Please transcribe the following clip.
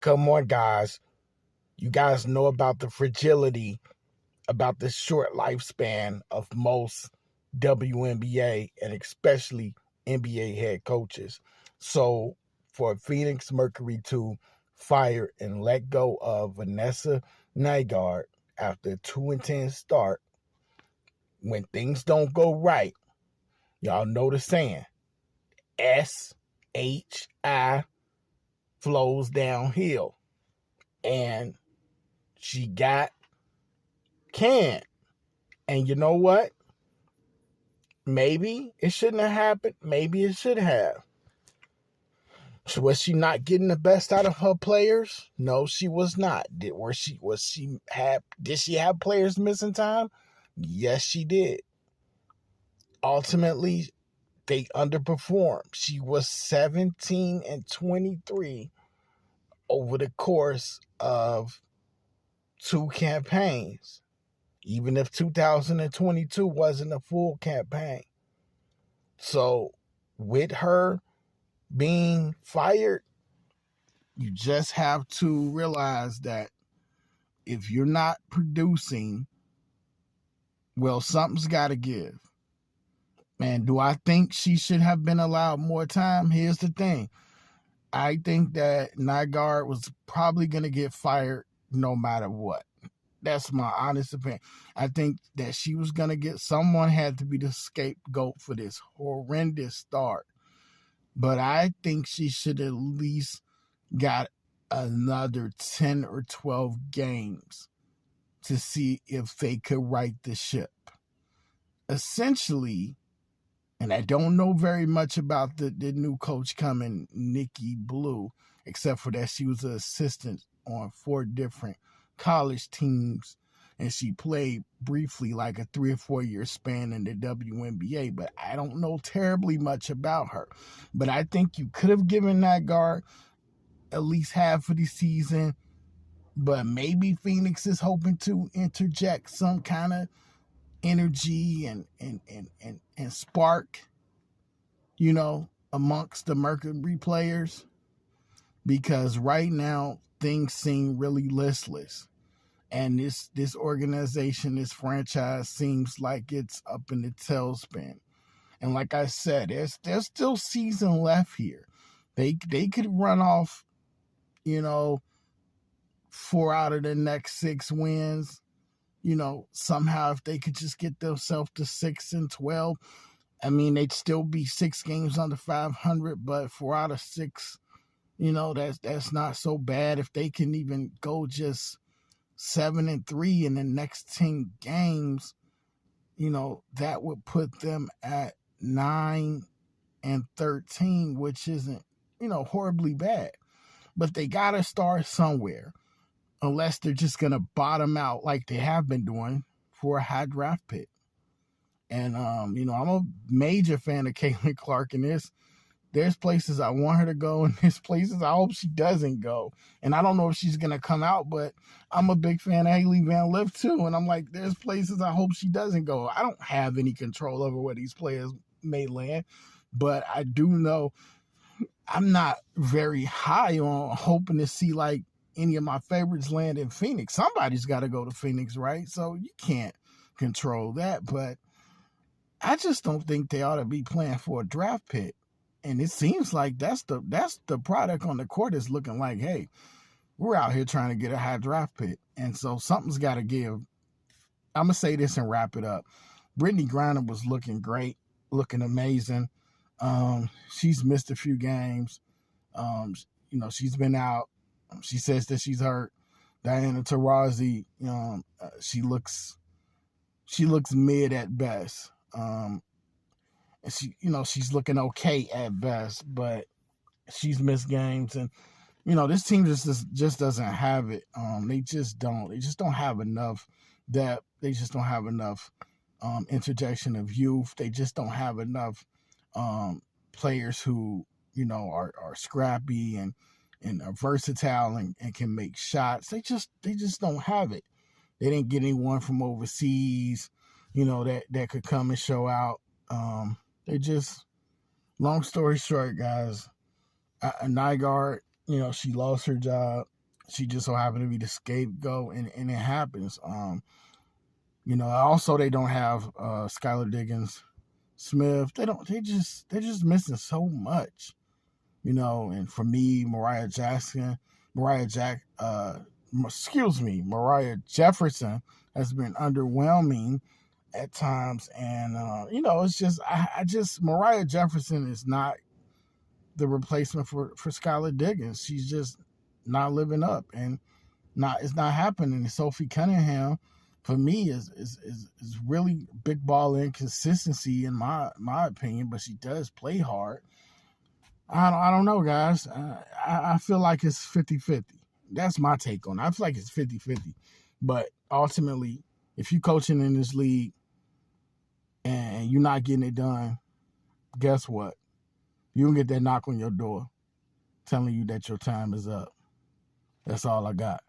Come on, guys. You guys know about the fragility, about the short lifespan of most WNBA and especially NBA head coaches. So for Phoenix Mercury to fire and let go of Vanessa Nygaard after a 2-10 start, when things don't go right, y'all know the saying, SHI flows downhill. And she got canned. And you know what? Maybe it shouldn't have happened. Maybe it should have. So was she not getting the best out of her players? No, she was not. Did she have players missing time? Yes, she did. Ultimately, they underperformed. She was 17-23 over the course of two campaigns, even if 2022 wasn't a full campaign. So with her being fired, you just have to realize that if you're not producing, well, something's got to give. And do I think she should have been allowed more time? Here's the thing. I think that Nygaard was probably going to get fired no matter what. That's my honest opinion. I think that she was going to someone had to be the scapegoat for this horrendous start. But I think she should at least got another 10 or 12 games to see if they could right the ship. Essentially, and I don't know very much about the new coach coming, Nikki Blue, except for that she was an assistant on 4 different college teams, and she played briefly like a 3 or 4 year span in the WNBA, but I don't know terribly much about her. But I think you could have given Nygaard at least half of the season, but maybe Phoenix is hoping to interject some kind of energy and spark, amongst the Mercury players, because right now things seem really listless. And this organization, this franchise seems like it's up in the tailspin. And like I said, there's still season left here. They could run off, 4 out of the next 6 wins. Somehow if they could just get themselves to 6-12, I mean, they'd still be 6 games under 500, but 4 out of 6, that's not so bad. If they can even go just 7-3 in the next 10 games, that would put them at 9-13, which isn't, horribly bad. But they gotta start somewhere, unless they're just gonna bottom out like they have been doing for a high draft pick. And I'm a major fan of Caitlin Clark, and there's places I want her to go, and there's places I hope she doesn't go. And I don't know if she's gonna come out, but I'm a big fan of Haley Van Lith too. And I'm like, there's places I hope she doesn't go. I don't have any control over where these players may land, but I do know I'm not very high on hoping to see like any of my favorites land in Phoenix. Somebody's got to go to Phoenix, right? So you can't control that, but I just don't think they ought to be playing for a draft pick. And it seems like that's the product on the court is looking like, hey, we're out here trying to get a high draft pick. And so something's got to give. I'm going to say this and wrap it up. Brittany Griner was looking great, looking amazing. She's missed a few games. She's been out. She says that she's hurt. Diana Taurasi, she looks mid at best. And she's looking okay at best, but she's missed games. And this team just doesn't have it. They just don't have enough depth. They just don't have enough interjection of youth. They just don't have enough players who are scrappy and are versatile and can make shots. They just don't have it. They didn't get anyone from overseas, that could come and show out. They just, long story short, guys, Nygaard, she lost her job. She just so happened to be the scapegoat, and it happens. Also they don't have Skylar Diggins Smith. They're just missing so much. And for me, Mariah Jefferson has been underwhelming at times, and it's just Mariah Jefferson is not the replacement for Skylar Diggins. She's just not living up, and it's not happening. And Sophie Cunningham, for me, is really big ball inconsistency in my opinion, but she does play hard. I don't know, guys. I feel like it's 50-50. That's my take on it. I feel like it's 50-50. But ultimately, if you're coaching in this league and you're not getting it done, guess what? You'll get that knock on your door telling you that your time is up. That's all I got.